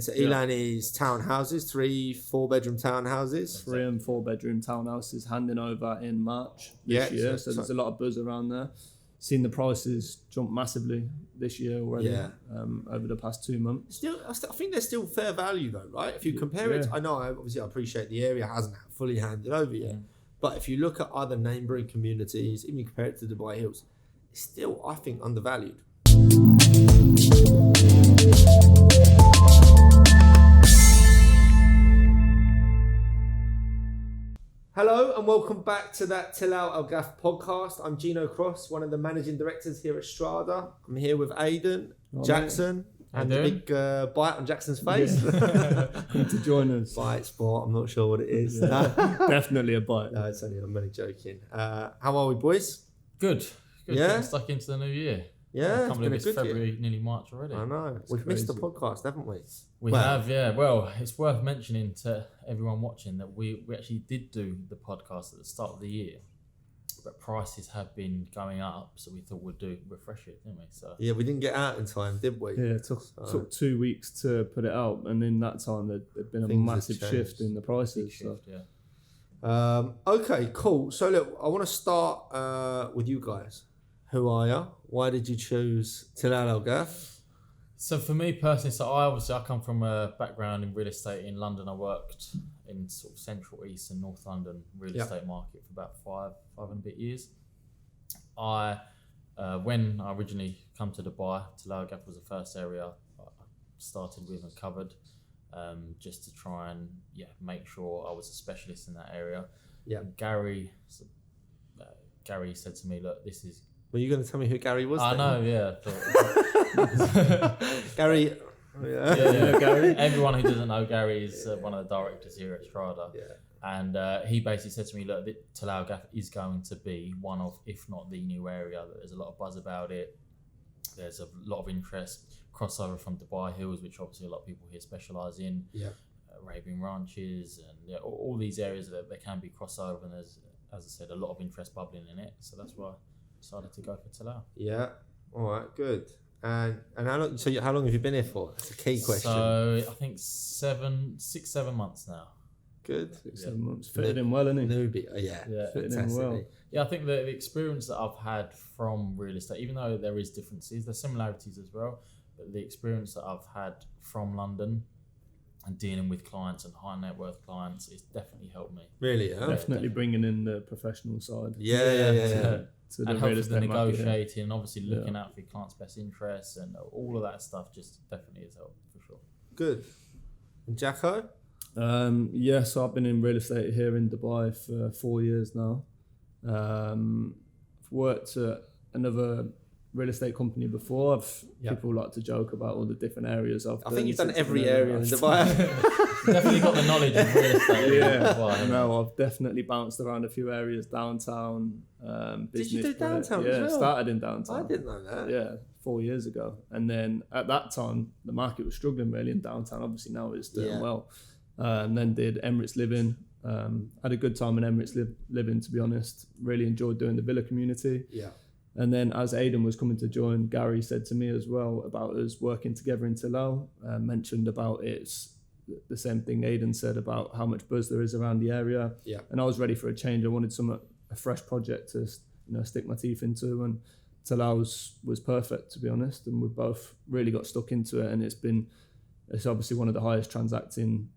So Aidan is townhouses, 3-4 bedroom townhouses. 3 and 4 bedroom townhouses handing over in March this year. So there's a lot of buzz around there. Seen the prices jump massively this year already over the past 2 months. Still, I think they're still fair value though, right? If you compare it, I know obviously I appreciate the area hasn't fully handed over yet, but if you look at other neighbouring communities, even you compare it to Dubai Hills, it's still, I think, undervalued. Hello and welcome back to that Tilal ghaf podcast. I'm Gino Cross, one of the managing directors here at Strada. I'm here with Aidan, Jackson, and the big bite on Jackson's face. Come to join us. Bite sport, I'm not sure what it is. Definitely a bite. No, it's only, I'm only joking. How are we, boys? Good. Yeah? Getting stuck into the new year. Yeah, I can't believe it's February, year. Nearly March already. I know. We've missed the podcast, haven't we? We have, yeah. Well, it's worth mentioning to everyone watching that we actually did do the podcast at the start of the year, but prices have been going up, so we thought we'd refresh it, didn't we? So yeah, we didn't get out in time, did we? Yeah, it took 2 weeks to put it out, and in that time there'd been a massive shift in the prices. Okay, cool. So look, I want to start with you guys. Who are you? Why did you choose Tilal ghaf? So for me personally, I come from a background in real estate in London. I worked in sort of central, east and north London real estate market for about five and a bit years. When I originally come to Dubai, Tilal ghaf was the first area I started with and covered, just to try and make sure I was a specialist in that area. Yeah. And Gary said to me, look, this is... Were you going to tell me who Gary was? I know, yeah. Gary. Yeah, Gary. Everyone who doesn't know Gary is one of the directors here at Strada. Yeah. And he basically said to me, look, Tilal ghaf is going to be one of, if not the new area. There's a lot of buzz about it. There's a lot of interest, crossover from Dubai Hills, which obviously a lot of people here specialise in. Yeah. Arabian ranches and all these areas that there can be crossover, and there's, as I said, a lot of interest bubbling in it. So that's why decided to go for Tilal. Yeah. All right. Good. And how long? So how long have you been here for? It's a key question. So I think 6-7 months now. Good. 6-7 months. Fitted in well, isn't he? Newbie. Yeah. Fitted in well. Yeah, I think the experience that I've had from real estate, even though there is differences, there's similarities as well. But the experience that I've had from London and dealing with clients and high net worth clients, it's definitely helped me. Really? Yeah. Definitely bringing in the professional side. Yeah. And helps with the negotiating and obviously looking out for your client's best interests and all of that stuff just definitely has helped for sure. Good. And Jacko? So I've been in real estate here in Dubai for 4 years now. I've worked at another real estate company before. People like to joke about all the different areas I've done. I think you've done every area in Dubai. Definitely got the knowledge of real estate. No, I've definitely bounced around a few areas downtown. Did you do downtown as well? Yeah, started in downtown. I didn't know that. Yeah, 4 years ago. And then at that time, the market was struggling really in downtown. Obviously now it's doing well. And then did Emirates Living. Had a good time in Emirates Living, to be honest. Really enjoyed doing the villa community. Yeah. And then as Aidan was coming to join, Gary said to me as well about us working together in Tilal, mentioned about it's the same thing Aidan said about how much buzz there is around the area. Yeah. And I was ready for a change. I wanted a fresh project to stick my teeth into, and Tilal was perfect, to be honest. And we both really got stuck into it, and it's obviously one of the highest transacting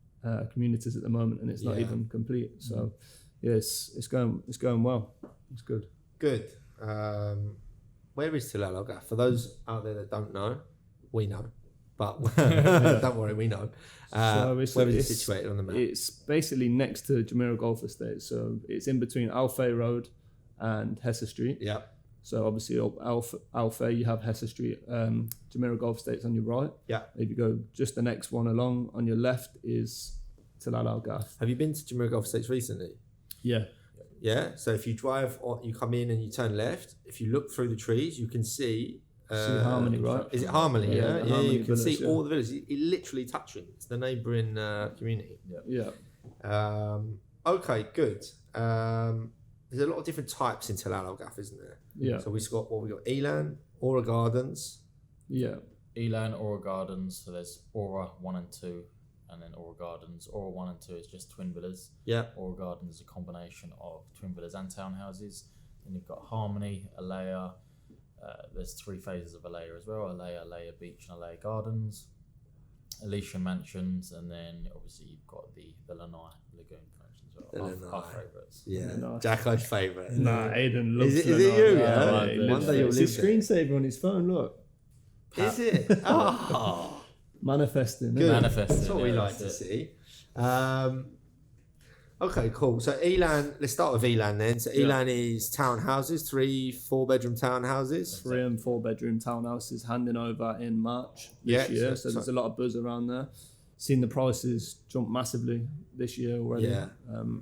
communities at the moment, and it's not even complete. So it's going well. It's good. Good. Where is Tilal ghaf? For those out there that don't know, we know, but don't worry, we know. Where is it situated on the map? It's basically next to Jumeirah Golf Estate, so it's in between Al Fay Road and Hesse Street. Yeah. So obviously Al Fay, you have Hesse Street, Jumeirah Golf Estate's on your right. Yeah. If you go just the next one along, on your left is Tilal ghaf. Have you been to Jumeirah Golf Estates recently? Yeah. Yeah, so if you drive, or you come in and you turn left, if you look through the trees, you can see... Harmony, right? Is it Harmony? Yeah, Harmony you can see all the villages. It literally touching. It's the neighbouring community. Yeah. Okay, good. There's a lot of different types in Tilal ghaf, isn't there? Yeah. So we got Aidan, Aura Gardens. Yeah. Elan, Aura Gardens. So there's Aura 1 and 2, and then Aura Gardens. Aura 1 and 2 is just twin villas. Yeah. Aura Gardens is a combination of twin villas and townhouses. Then you've got Harmony, Alea. There's 3 phases of Alea as well: Alea, Alea Beach, and Alea Gardens. Alicia Mansions, and then obviously you've got the Lanai Lagoon Mansions as well. Our favourites. Yeah, Jacko's favourite. Nah, Aidan loves Is it you? Yeah, one day you'll it's his screensaver on his phone. Look, is it? Oh, manifesting. good. Manifesting. That's what we like to see. Okay, cool. So Elan, let's start with Elan then. So Elan is townhouses, 3 4-bedroom townhouses. 3 and 4-bedroom townhouses handing over in March this year. So there's a lot of buzz around there. Seen the prices jump massively this year already.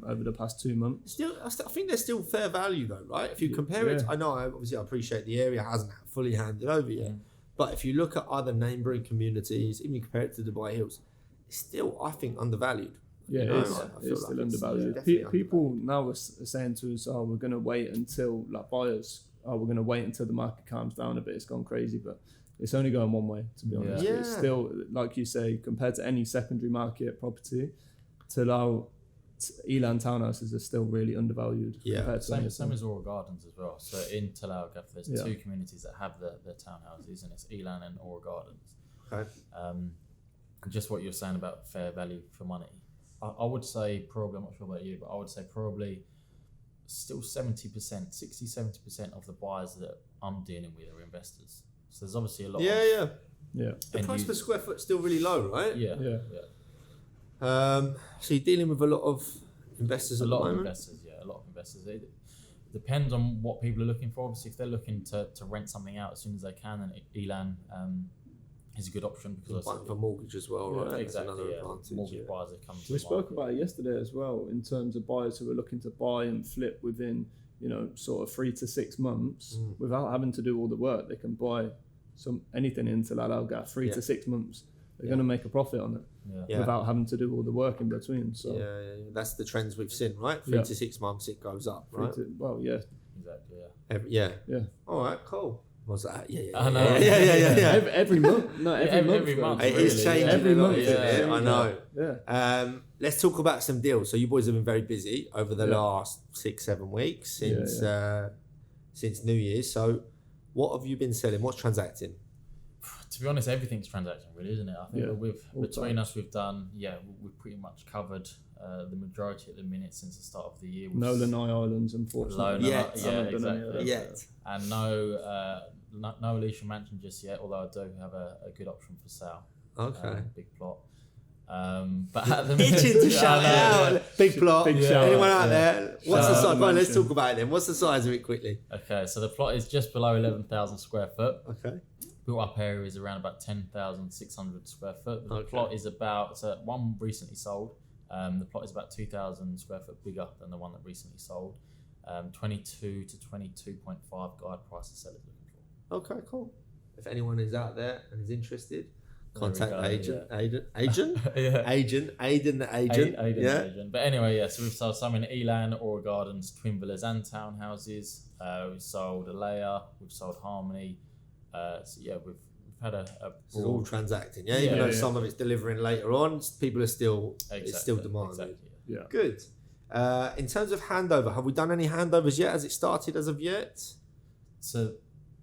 Over the past 2 months. Still, I think they're still fair value though, right? If you compare it, I know obviously I appreciate the area hasn't fully handed over yet, but if you look at other neighbouring communities, even you compare it to Dubai Hills, it's still, I think, undervalued. Yeah, it's still undervalued. People now are saying to us, "Oh, we're going to wait until buyers. Oh, we're going to wait until the market calms down a bit. It's gone crazy, but it's only going one way. To be honest, it's still, like you say, compared to any secondary market property, Elan townhouses are still really undervalued. Yeah, same as Aura Gardens as well. So in tilal, there's 2 communities that have the townhouses, and it's Elan and Aura Gardens. Okay. Just what you're saying about fair value for money. I would say probably, I'm not sure about you, but I would say probably still 70%, 60-70% of the buyers that I'm dealing with are investors. So there's obviously a lot Yeah. The price per square foot is still really low, right? Yeah. So you're dealing with a lot of investors at the moment? A lot of investors. It depends on what people are looking for. Obviously, if they're looking to rent something out as soon as they can, then Elan is a good option because for mortgage as well, right? Exactly. Mortgage buyers that come to we spoke about it yesterday as well in terms of buyers who are looking to buy and flip within, sort of 3 to 6 months without having to do all the work. They can buy anything in tilal ghaf 3 to 6 months. They're going to make a profit on it without having to do all the work in between. So that's the trends we've seen, right? 3 to 6 months it goes up, right? Exactly. Yeah. All right, cool. What's that? Yeah. Every month. No, every month. It is changing every month. I know. Yeah. Let's talk about some deals. So you boys have been very busy over the last 6-7 weeks since New Year's. So what have you been selling? What's transacting? To be honest, everything's transacting, really, isn't it? I think that between us, we've done, we've pretty much covered the majority at the minute since the start of the year. No Lanai Islands, unfortunately. Yet. And no Alicia Mansion just yet, although I do have a good option for sale. Okay. Big plot. But at the itching to shout out. Big plot. Anyone out there? What's the size? Let's talk about it then. What's the size of it quickly? Okay, so the plot is just below 11,000 square foot. Okay. Built up area is around about 10,600 square foot. The plot is about, so one recently sold. The plot is about 2,000 square foot bigger than the one that recently sold. 22 to 22.5 guide price the seller's looking for. Okay, cool. If anyone is out there and is interested, contact Aidan. Aidan the agent. But anyway, so we've sold some in Elan, Aura Gardens, twin villas and townhouses. We've sold Alea, we've sold Harmony. We've had a it's all transacting, even though some of it's delivering later on, people are still it's still demanding. Good. In terms of handover, have we done any handovers yet? Has it started as of yet? So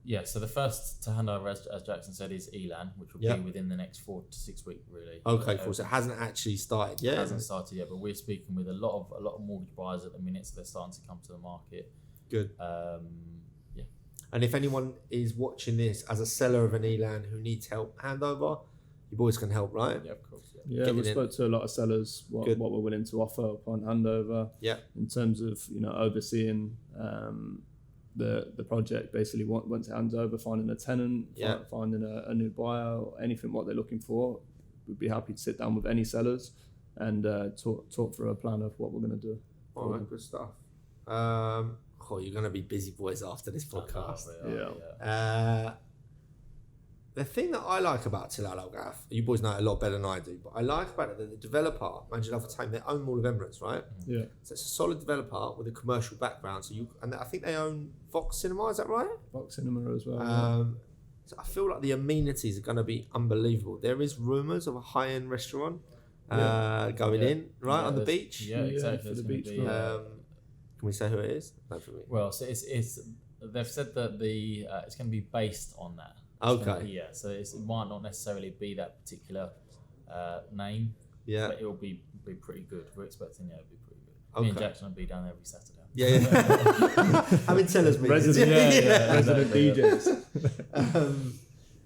the first to hand over, as Jackson said, is Elan, which will be within the next 4 to 6 weeks, really. Okay, cool. So it hasn't actually started yet. It hasn't started yet, but we're speaking with a lot of mortgage buyers at the minute, so they're starting to come to the market. Good. And if anyone is watching this as a seller of an Elan who needs help handover, you boys can help, right? Yeah, of course. Yeah, we spoke to a lot of sellers what we're willing to offer upon handover. Yeah. In terms of overseeing the project, basically once it hands over, finding a tenant, finding a new buyer, or anything what they're looking for, we'd be happy to sit down with any sellers and talk through a plan of what we're going to do. All right, good stuff. You're going to be busy boys after this podcast. The thing that I like about tilal ghaf, you boys know it a lot better than I do, but I like about it that the developer managed to overtake their own Mall of Emirates, right? Yeah. So it's a solid developer with a commercial background. And I think they own Vox Cinema, is that right? Vox Cinema as well. So I feel like the amenities are going to be unbelievable. There is rumours of a high-end restaurant going in on the beach. Yeah, exactly. For the beach. Can we say who it is? No, for me. Well, so it's they've said that it's going to be based on that. Okay. So it might not necessarily be that particular name. Yeah. But it will be pretty good. We're expecting it to be pretty good. Me and Jackson will be down every Saturday. Yeah. Having sellers meetings. Resident DJs.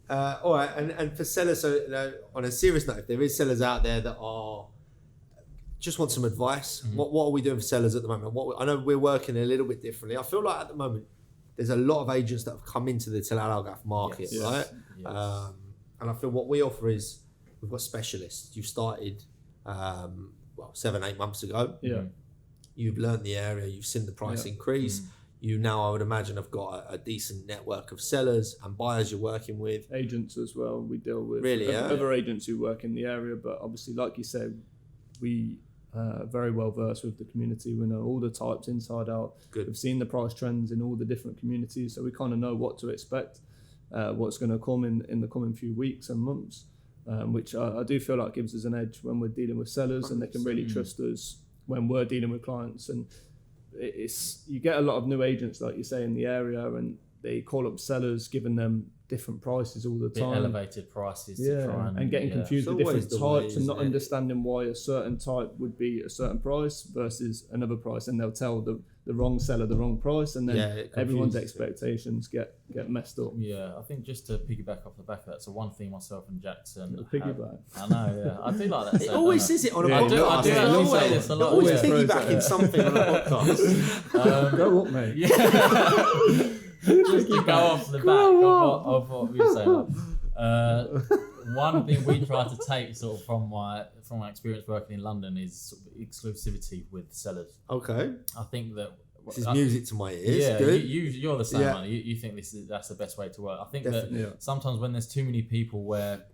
All right, and for sellers, so on a serious note, if there is sellers out there that are just want some advice, what are we doing for sellers at the moment? I know we're working a little bit differently. I feel like at the moment there's a lot of agents that have come into the tilal ghaf market, right? Yes. And I feel what we offer is we've got specialists. You've started 7-8 months ago. Yeah. You've learned the area. You've seen the price increase. You now, I would imagine, have got a decent network of sellers and buyers you're working with. Agents as well. We deal with other agents who work in the area, but obviously, like you said, we are very well versed with the community. We know all the types inside out. Good. We've seen the price trends in all the different communities, so we kind of know what to expect, what's going to come in the coming few weeks and months, which I do feel like gives us an edge when we're dealing with sellers, and they can really trust us when we're dealing with clients. And you get a lot of new agents, like you say, in the area, and they call up sellers, giving them different prices all the time. Elevated prices to try and getting confused with different types and not understanding why a certain type would be a certain price versus another price, and they'll tell the wrong seller the wrong price, and then everyone's expectations get messed up. Yeah, I think just to piggyback off the back of that, so one thing myself and Jackson piggyback. I know, I do like that. It always says it on a podcast. I do actually say this a lot. Always piggybacking something on a podcast. Go up, mate. Just to go off the back of what we were saying. One thing we try to take sort of from my experience working in London is sort of exclusivity with sellers. Okay. I think that this is music to my ears. Yeah, good. You're the same, man. You think that's the best way to work. I think that sometimes when there's too many people, where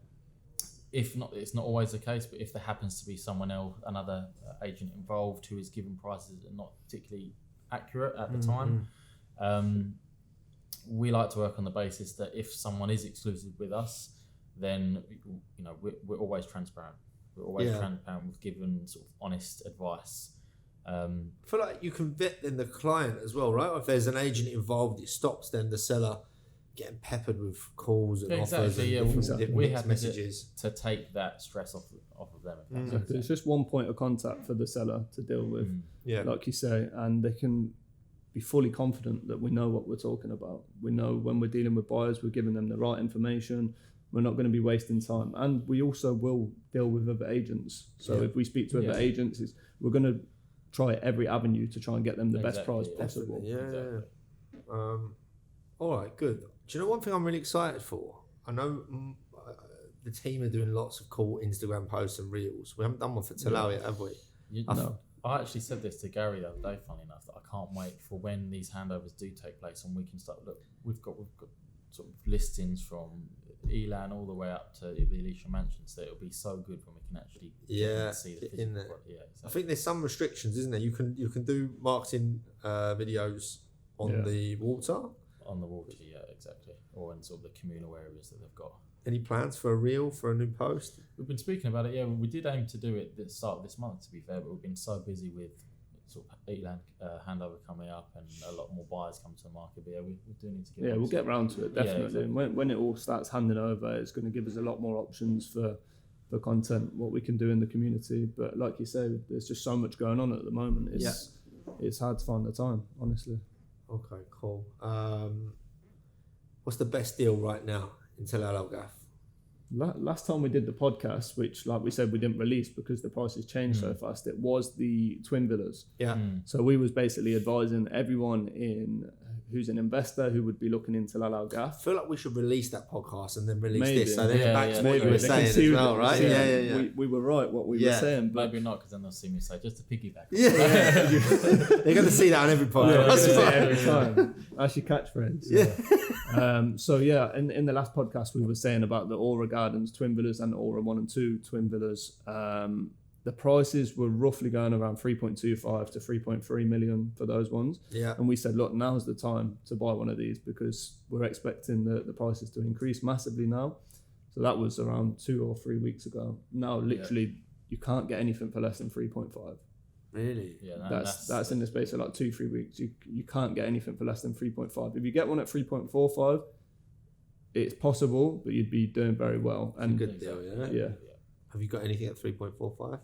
it's not always the case, but if there happens to be someone else, another agent involved who is giving prices that are not particularly accurate at the time, we like to work on the basis that if someone is exclusive with us, then we're always transparent. We're always transparent with giving sort of honest advice. I feel like you can vet then the client as well, right? If there's an agent involved, it stops then the seller getting peppered with calls and offers and we have messages to take that stress off of them. Exactly. It's just one point of contact for the seller to deal with, like you say, and they can be fully confident that we know what we're talking about. We know when we're dealing with buyers, we're giving them the right information. We're not going to be wasting time. And we also will deal with other agents. So if we speak to other agents, we're going to try every avenue to try and get them the best price possible. All right, good. Do you know one thing I'm really excited for? I know the team are doing lots of cool Instagram posts and reels. We haven't done one for Tilal yet, have we? No. I actually said this to Gary the other day, funny enough, that I can't wait for when these handovers do take place and we can start, look, we've got sort of listings from Elan all the way up to the Alicia Mansions, that it'll be so good when we can actually see the physical product. Yeah, exactly. I think there's some restrictions, isn't there? You can do marketing videos on the water. On the water, yeah, exactly. Or in sort of the communal areas that they've got. Any plans for a reel, for a new post? We've been speaking about it, we did aim to do it at the start of this month, to be fair, but we've been so busy with sort of Elan handover coming up and a lot more buyers come to the market. But we do need to get we'll get round to it, definitely. Exactly. When it all starts handing over, it's going to give us a lot more options for content, what we can do in the community. But like you say, there's just so much going on at the moment. It's hard to find the time, honestly. Okay, cool. What's the best deal right now in tilal ghaf? Last time we did the podcast, which, like we said, we didn't release because the prices changed so fast, it was the twin villas. Yeah. So we was basically advising everyone who's an investor who would be looking into tilal ghaf. I feel like we should release that podcast and then release this. So then back to what you were saying as well, right? Yeah. We were right what we were saying. But maybe not, because then they'll see me say, just to piggyback. Yeah. They're going to see that on every podcast. Every time. That's your catchphrase. Yeah. In the last podcast we were saying about the Aura Gardens twin villas and Aura 1 and 2 twin villas. the prices were roughly going around 3.25 to 3.3 million for those ones. Yeah. And we said, look, now's the time to buy one of these because we're expecting the prices to increase massively now. So that was around 2 or 3 weeks ago. Now, literally, you can't get anything for less than 3.5. Really? Yeah, that's in the space of like 2-3 weeks. You can't get anything for less than 3.5. If you get one at 3.45, it's possible, but you'd be doing very well. And good deal, yeah. Have you got anything at 3.45?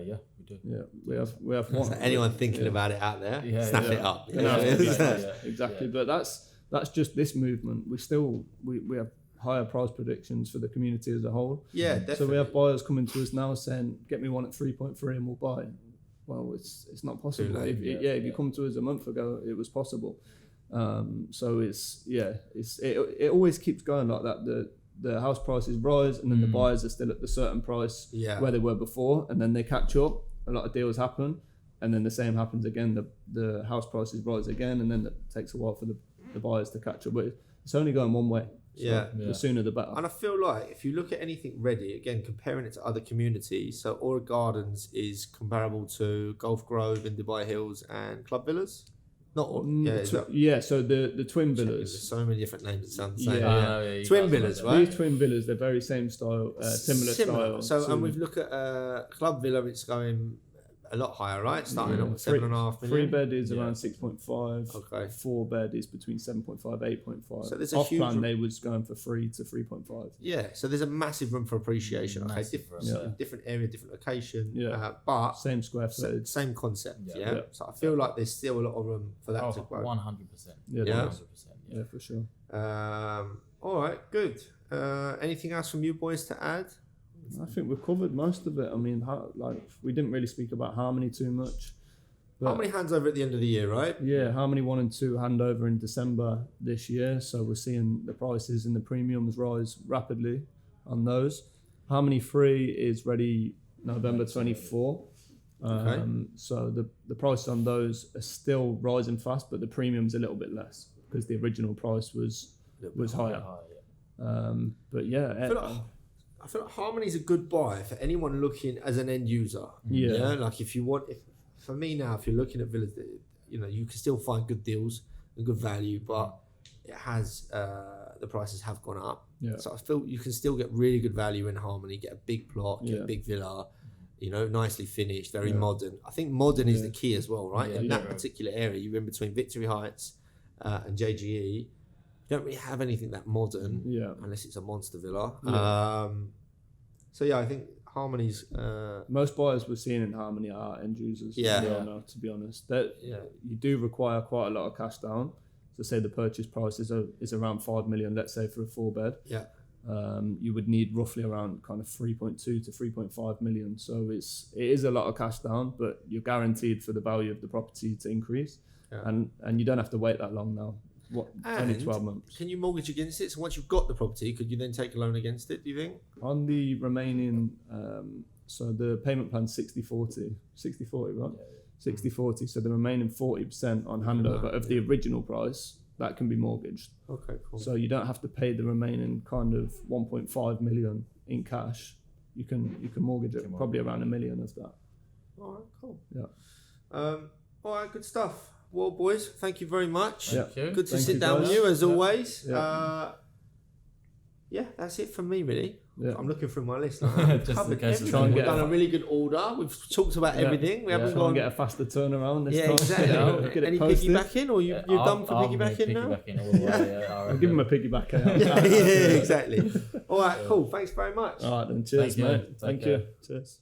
Yeah, we do. Yeah, we have one. So anyone thinking about it out there, snap it up. Exactly. But that's just this movement. We have higher price predictions for the community as a whole. Yeah, definitely. So we have buyers coming to us now saying, "Get me one at 3.3 and we'll buy it." Well, it's not possible. If you come to us a month ago, it was possible. So it always keeps going like that. The house prices rise and then the buyers are still at the certain price where they were before, and then they catch up. A lot of deals happen, and then the same happens again. The house prices rise again, and then it takes a while for the buyers to catch up. But it's only going one way. So the sooner the better. And I feel like if you look at anything ready, again, comparing it to other communities, so Aura Gardens is comparable to Gulf Grove in Dubai Hills and Club Villas? So the twin villas. There's so many different names that sound the same. Twin villas, right? These twin villas, they're very same style, similar style. So, and we've looked at Club Villa, it's going a lot higher, right? Starting on 7.5 million. 3-bed is around 6.5. Okay. 4-bed is between 7.5, 8.5. So there's a Off huge plan, they was going for 3 to 3.5. Yeah, so there's a massive room for appreciation. Different area, different location. But same square footage. Same concept. Yeah. So I feel like there's still a lot of room for that to grow. 100%. Yeah, for sure. All right, good. Anything else from you boys to add? I think we've covered most of it. I mean, we didn't really speak about Harmony too much. Harmony hands over at the end of the year, right? Yeah, Harmony 1 and 2 hand over in December this year. So we're seeing the prices and the premiums rise rapidly on those. Harmony 3 is ready November 24. So the price on those are still rising fast, but the premium's a little bit less because the original price was higher. But yeah. I feel like Harmony's a good buy for anyone looking as an end user. Yeah. Like if you're looking at villas, you can still find good deals and good value, but it has the prices have gone up. Yeah. So I feel you can still get really good value in Harmony, get a big plot, get a big villa, nicely finished, very modern. I think modern is the key as well, right? In that particular area, you're in between Victory Heights and JGE. You don't really have anything that modern unless it's a monster villa. I think Harmony's... most buyers we're seeing in Harmony are end users. To be honest. You do require quite a lot of cash down. So say the purchase price is around 5 million, let's say for a 4-bed. Yeah. You would need roughly around kind of 3.2 to 3.5 million. So it is a lot of cash down, but you're guaranteed for the value of the property to increase. Yeah. And you don't have to wait that long now. Only 12 months. Can you mortgage against it? So once you've got the property, could you then take a loan against it, do you think? On the remaining, so the payment plan's 60-40, right? 60-40, so the remaining 40% on handover of the original price, that can be mortgaged. Okay, cool. So you don't have to pay the remaining kind of 1.5 million in cash. You can mortgage it, probably around $1 million of that. All right, cool. Yeah. All right, good stuff. Well, boys, thank you very much. Thank you. Good to sit down with you as always. That's it from me, really. Yeah. I'm looking through my list. We've done a really good order. We've talked about everything. We haven't gone. Get a faster turnaround this time. Exactly. Any piggybacking, or you're done for piggybacking now? All the way, I'll give him a piggyback. Exactly. All right, cool. Thanks very much. All right, then. Cheers, mate. Thank you. Cheers.